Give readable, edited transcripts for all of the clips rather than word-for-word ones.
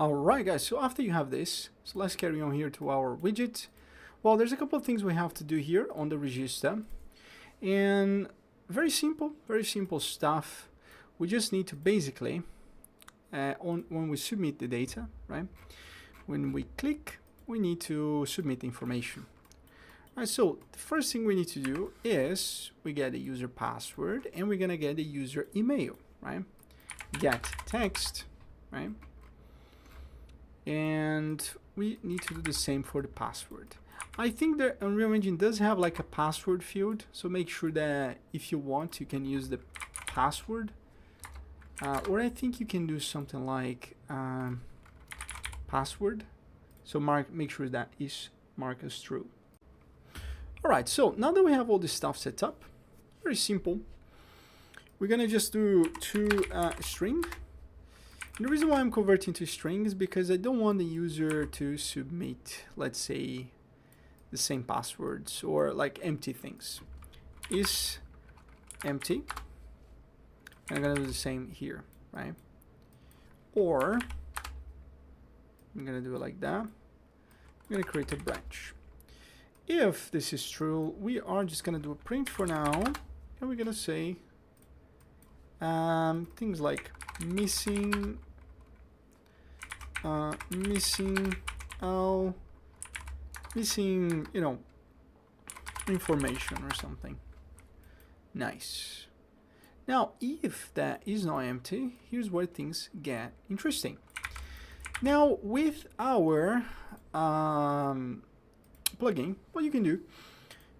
Alright guys, so after you have this, so let's carry on here to our widget. Well, there's a couple of things we have to do here on the register. And very simple stuff. We just need to basically, when we submit the data, right? When we click, we need to submit the information. All right, so the first thing we need to do is we get the user password and we're gonna get the user email, right? Get text, right? And we need to do the same for the password. I think the Unreal Engine does have like a password field, so make sure that if you want, you can use the password. Or I think you can do something like password. So make sure that is marked as true. All right, so now that we have all this stuff set up, very simple. We're gonna just do to string. And the reason why I'm converting to string is because I don't want the user to submit, let's say, the same passwords or like empty things. Is empty. And I'm gonna do the same here, right? Or I'm gonna do it like that. I'm gonna create a branch. If this is true, we are just gonna do a print for now, and we're gonna say things like missing, missing, you know, information or something. Nice. Now, if that is not empty, here's where things get interesting. Now, with our plugin, what you can do,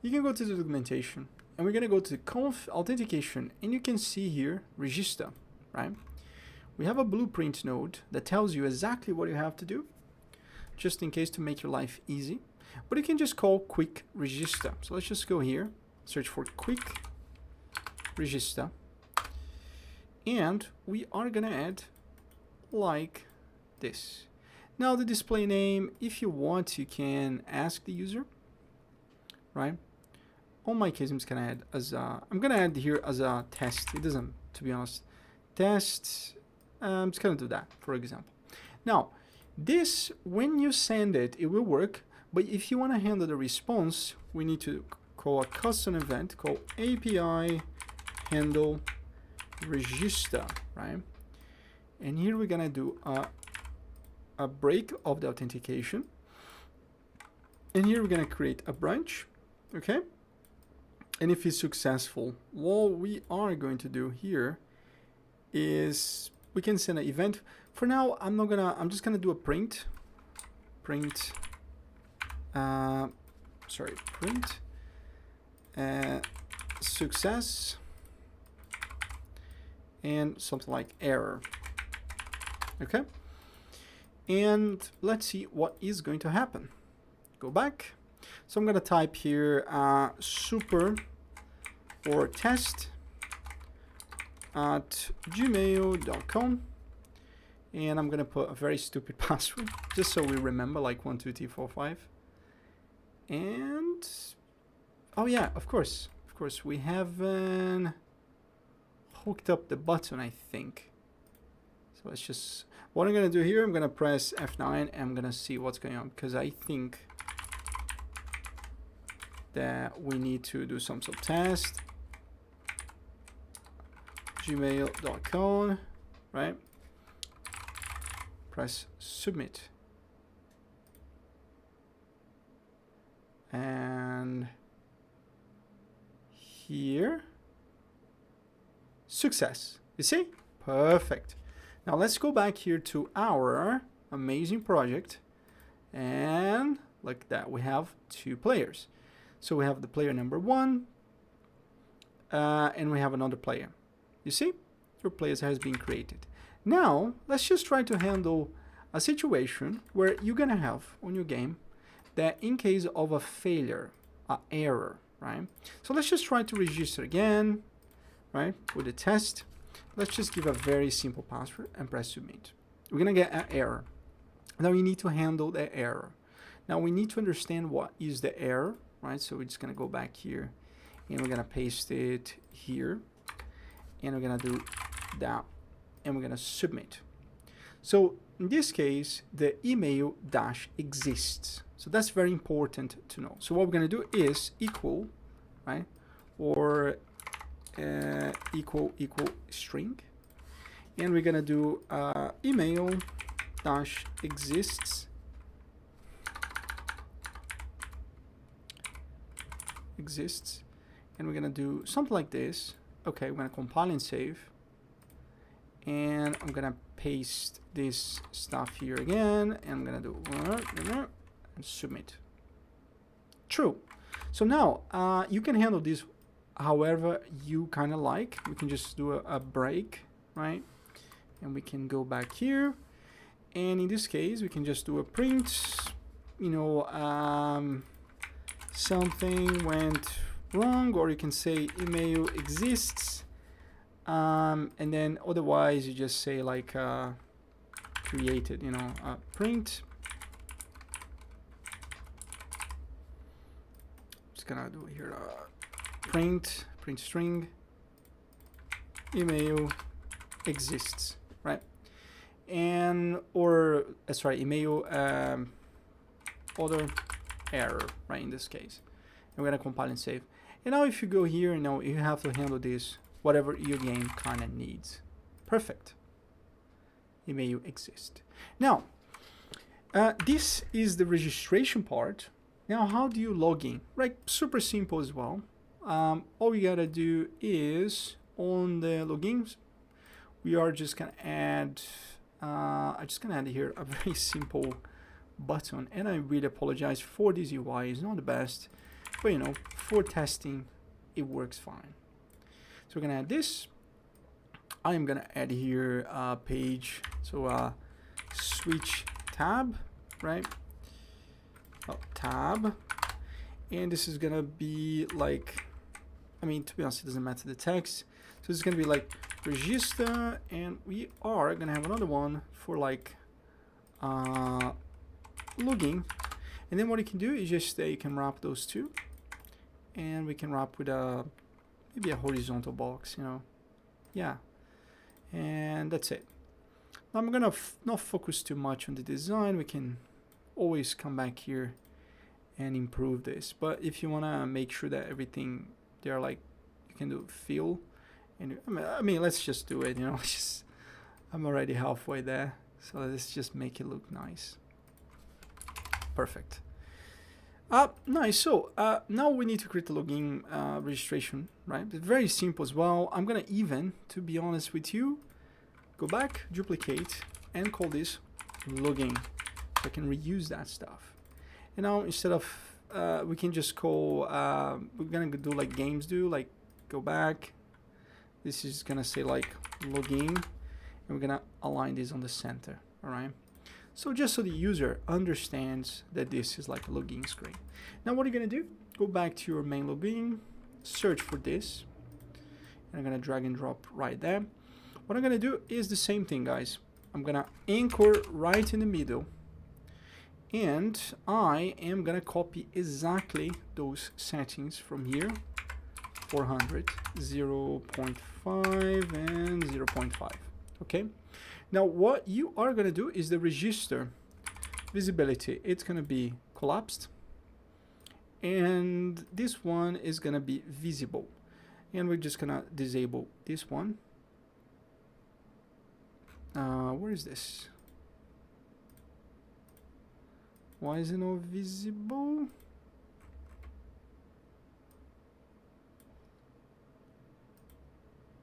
you can go to the documentation, and we're gonna go to conf authentication, and you can see here register, right? We have a blueprint node that tells you exactly what you have to do, just in case to make your life easy. But you can just call quick register. So let's just go here, search for quick register, and we are gonna add like this. Now the display name, if you want, you can ask the user, right? On my case, I'm just gonna add as a, I'm gonna add here as a test. It doesn't, to be honest, test. I'm just gonna do that, for example. Now, this, when you send it, it will work. But if you want to handle the response, we need to call a custom event called API handle register, right? And here we're gonna do a break of the authentication. And here we're gonna create a branch, okay? And if it's successful, what we are going to do here is we can send an event. For now, I'm just gonna do a print success and something like error, okay? And let's see what is going to happen. Go back. So I'm gonna type here super or test at gmail.com, and I'm gonna put a very stupid password just so we remember, like 1 2 3 4 5. And oh yeah, of course we haven't hooked up the button, I think. So let's just, what I'm gonna do here, I'm gonna press F9 and I'm gonna see what's going on, because I think that we need to do some test gmail.com, right? Press submit, and here success. You see? Perfect. Now let's go back here to our amazing project, and look at that, we have 2 players. So we have the player number 1, and we have another player. You see? Your players has been created. Now let's just try to handle a situation where you're gonna have on your game that in case of a failure, an error, right? So let's just try to register again, right, with a test. Let's just give a very simple password and press submit. We're gonna get an error. Now we need to handle the error. Now we need to understand what is the error, right? So we're just gonna go back here and we're gonna paste it here, and we're gonna do that, and we're gonna submit. So in this case, the email dash exists. So that's very important to know. So what we're going to do is equal, right? Or equal string. And we're going to do email dash exists. And we're going to do something like this. Okay, we're going to compile and save. And I'm going to paste this stuff here again. And I'm going to do and submit. True. So now you can handle this however you kind of like. We can just do a break, right? And we can go back here. And in this case, we can just do a print, you know, something went wrong, or you can say email exists. And then otherwise you just say like created, you know, print. Just gonna do here print string email exists, right? And or sorry, email other error, right, in this case. And we're gonna compile and save. And now if you go here, you know, you have to handle this whatever your game kind of needs. Perfect. Email exists. Now, this is the registration part. Now, how do you log in? Right, super simple as well. All we gotta do is on the logins, we are just gonna add. I'm just gonna add here a very simple button, and I really apologize for this UI. It's not the best, but you know, for testing, it works fine. So we're gonna add this. I am gonna add here a page. So switch tab, right? Oh, tab, and this is gonna be like, I mean, to be honest, it doesn't matter the text. So it's gonna be like register, and we are gonna have another one for like login. And then what you can do is just you can wrap those two, and we can wrap with a maybe a horizontal box, you know. Yeah, and that's it. Now I'm gonna not focus too much on the design. We can always come back here and improve this, but if you want to make sure that everything they're like, you can do fill, and I mean let's just do it, you know. Just I'm already halfway there, so let's just make it look nice. Perfect. Nice. So now we need to create a login registration, right? It's very simple as well. I'm gonna even, to be honest with you, go back, duplicate, and call this login. So I can reuse that stuff. And now instead of we can just call we're gonna do like games do, like go back. This is gonna say like login, and we're gonna align this on the center. All right. So just so the user understands that this is like a login screen. Now what are you gonna do? Go back to your main login, search for this, and I'm gonna drag and drop right there. What I'm gonna do is the same thing, guys. I'm gonna anchor right in the middle, and I am gonna copy exactly those settings from here. 400, 0.5, and 0.5. Okay. Now what you are gonna do is the register visibility. It's gonna be collapsed, and this one is gonna be visible, and we're just gonna disable this one. Where is this? Why is it not visible?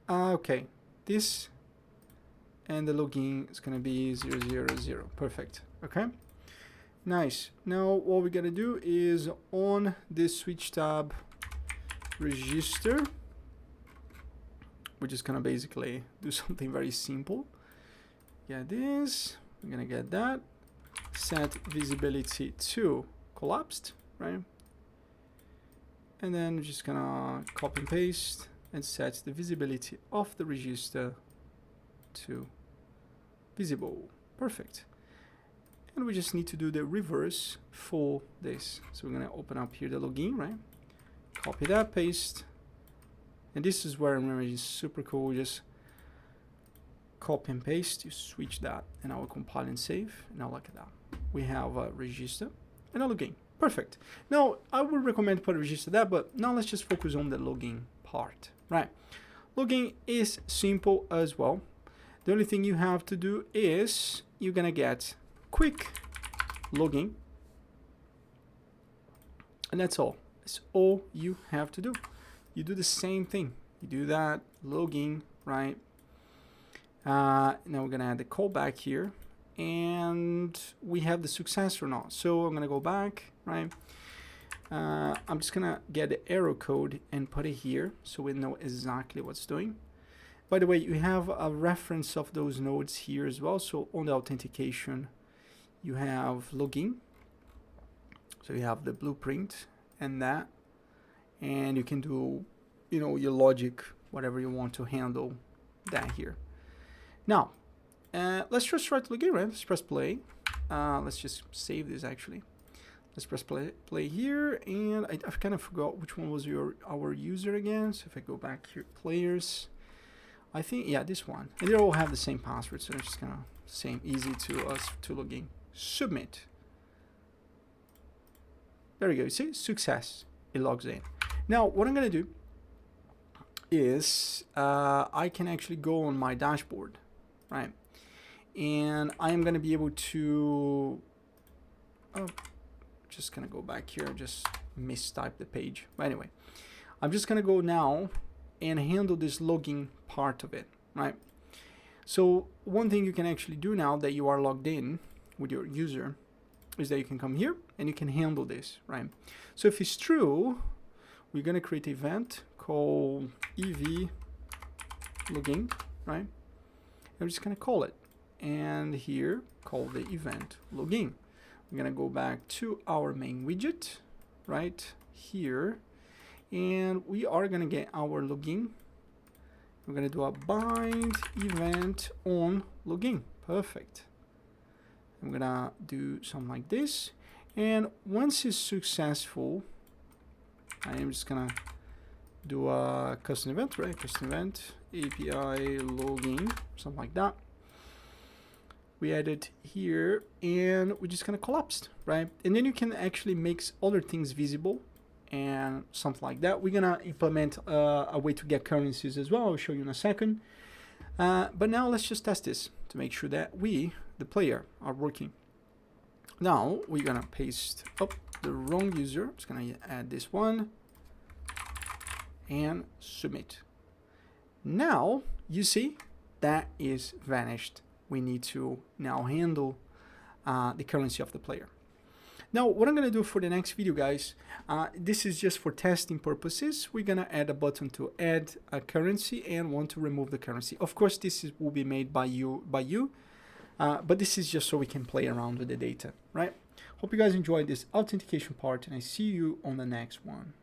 Okay, this and the login is gonna be 000. Perfect. Okay, nice. Now what we gotta do is on this switch tab register, we're just gonna basically do something very simple. Get this, we're gonna get that, set visibility to collapsed, right? And then we're just gonna copy and paste and set the visibility of the register to visible. Perfect. And we just need to do the reverse for this. So we're gonna open up here the login, right? Copy that, paste, and this is where I'm really super cool. Just copy and paste, you switch that, and I will compile and save. Now look at that. We have a register and a login. Perfect. Now, I would recommend put a register there, but now let's just focus on the login part, right? Login is simple as well. The only thing you have to do is you're gonna get quick login, and that's all. That's all you have to do. You do the same thing. You do that login, right? Now we're gonna add the callback here, and we have the success or not. So I'm gonna go back, right? I'm just gonna get the error code and put it here so we know exactly what's doing. By the way, you have a reference of those nodes here as well. So on the authentication, you have login. So you have the blueprint and that, and you can do, you know, your logic, whatever you want to handle that here. Now, let's just try to login, right? Let's press play. Let's just save this actually. Let's press play here, and I kind of forgot which one was our user again. So if I go back here, players, I think, yeah, this one. And they all have the same password, so it's just kind of same, easy to us to log in. Submit. There we go. You see, success. It logs in. Now, what I'm gonna do is I can actually go on my dashboard, right? And I am gonna be able to. Just gonna go back here. Just mistype the page. But anyway, I'm just gonna go now and handle this login part of it, right? So one thing you can actually do now that you are logged in with your user is that you can come here and you can handle this, right? So if it's true, we're gonna create an event called EV login, right? And we're just gonna call it, and here call the event login. We're gonna go back to our main widget right here, and we are gonna get our login. We're gonna do a bind event on login. Perfect. I'm gonna do something like this, and once it's successful, I am just gonna do a custom event, right? Custom event API login, something like that. We add it here, and we're just gonna collapse, right? And then you can actually make other things visible and something like that. We're gonna implement a way to get currencies as well. I'll show you in a second. But now let's just test this to make sure that we, the player, are working. Now we're gonna paste up the wrong user. I'm just gonna add this one and submit. Now you see that is vanished. We need to now handle the currency of the player. Now, what I'm gonna do for the next video, guys, this is just for testing purposes. We're gonna add a button to add a currency and one to remove the currency. Of course, will be made by you, but this is just so we can play around with the data, right? Hope you guys enjoyed this authentication part, and I see you on the next one.